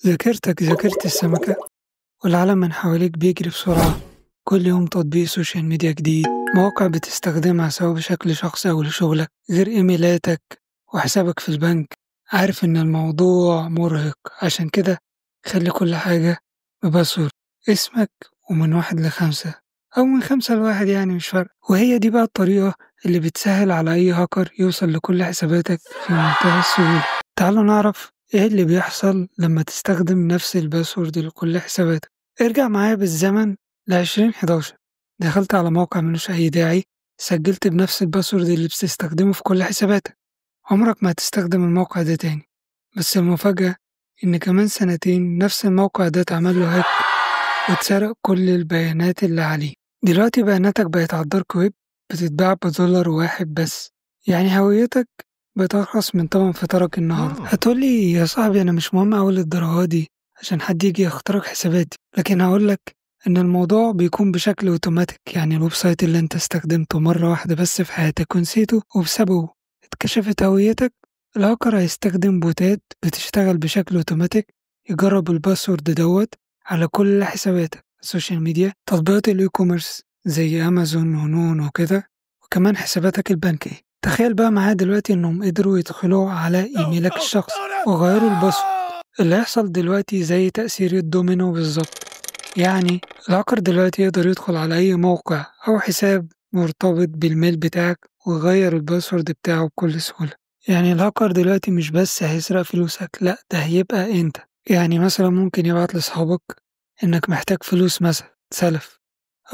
ذاكرتك ذاكرة السمكة، والعالم من حواليك بيجري بسرعة. كل يوم تطبيق سوشيال ميديا جديد، مواقع بتستخدمها سواء بشكل شخصي أو لشغلك، غير إيميلاتك وحسابك في البنك. عارف إن الموضوع مرهق، عشان كده خلي كل حاجة بباسورد، اسمك ومن 1 ل5 أو من 5 ل1، يعني مش فارقة. وهي دي بقى الطريقة اللي بتسهل على أي هاكر يوصل لكل حساباتك في منتهى السهولة. تعالوا نعرف إيه اللي بيحصل لما تستخدم نفس الباسورد لكل حساباتك. ارجع معايا بالزمن ل2011، دخلت على موقع ملوش أي داعي، سجلت بنفس الباسورد اللي بتستخدمه في كل حساباتك. عمرك ما هتستخدم الموقع ده تاني. بس المفاجأة إن كمان سنتين نفس الموقع ده اتعمل له هاك واتسرق كل البيانات اللي عليه. دلوقتي بياناتك بقت على الدارك ويب، بتتباع ب$1 بس. يعني هويتك بترخص من تمن فطارك النهاردة. هتقولي يا صاحبي أنا مش مهم أوي للدرجة دي عشان حد يجي يخترق حساباتي، لكن هقولك إن الموضوع بيكون بشكل أوتوماتيك. يعني الويب سايت اللي أنت استخدمته مرة واحدة بس في حياتك ونسيته وبسببه اتكشفت هويتك، الهاكر هيستخدم بوتات بتشتغل بشكل أوتوماتيك يجرب الباسورد دوت على كل حساباتك، السوشيال ميديا، تطبيقات الإي كوميرس زي أمازون ونون وكده، وكمان حساباتك البنكية. تخيل بقى معايا دلوقتي إنهم قدروا يدخلوا على إيميلك الشخصي وغيروا الباسورد. اللي هيحصل دلوقتي زي تأثير الدومينو بالظبط. يعني الهاكر دلوقتي يقدر يدخل على أي موقع أو حساب مرتبط بالميل بتاعك ويغير الباسورد بتاعه بكل سهولة. يعني الهاكر دلوقتي مش بس هيسرق فلوسك، لأ ده هيبقى أنت. يعني مثلا ممكن يبعت لأصحابك إنك محتاج فلوس مثلا سلف،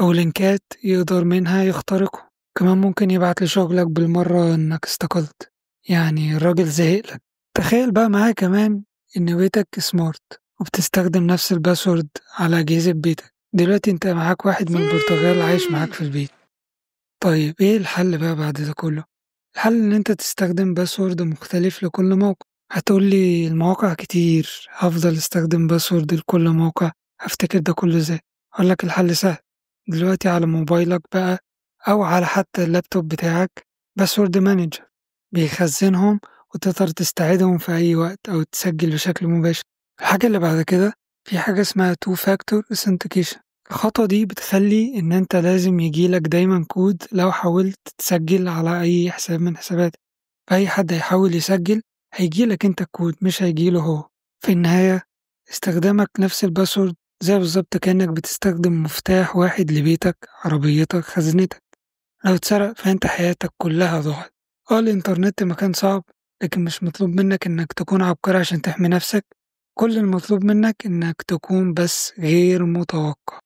أو لينكات يقدر منها يخترقه. كمان ممكن يبعت لشغلك بالمرة إنك استقلت، يعني الراجل زهقلك. تخيل بقى معايا كمان إن بيتك سمارت وبتستخدم نفس الباسورد على أجهزة بيتك. دلوقتي أنت معاك واحد من البرتغال عايش معاك في البيت. طيب إيه الحل بقى بعد ده كله؟ الحل إن أنت تستخدم باسورد مختلف لكل موقع. هتقولي المواقع كتير، هفضل استخدم باسورد لكل موقع، هفتكر ده كله ازاي؟ أقولك الحل سهل. دلوقتي على موبايلك بقى أو على حتى اللابتوب بتاعك باسورد مانجر بيخزنهم، وتقدر تستعيدهم في أي وقت أو تسجل بشكل مباشر. الحاجة اللي بعد كده في حاجة اسمها تو فاكتور authentication. الخطوة دي بتخلي إن أنت لازم يجيلك دايما كود لو حاولت تسجل على أي حساب من حساباتك. أي حد هيحاول يسجل هيجيلك أنت الكود، مش هيجيله هو. في النهاية استخدامك نفس الباسورد زي بالظبط كأنك بتستخدم مفتاح واحد لبيتك، عربيتك، خزنتك. لو اتسرق فأنت حياتك كلها ضاعت. الإنترنت مكان صعب، لكن مش مطلوب منك إنك تكون عبقري عشان تحمي نفسك. كل المطلوب منك إنك تكون بس غير متوقع.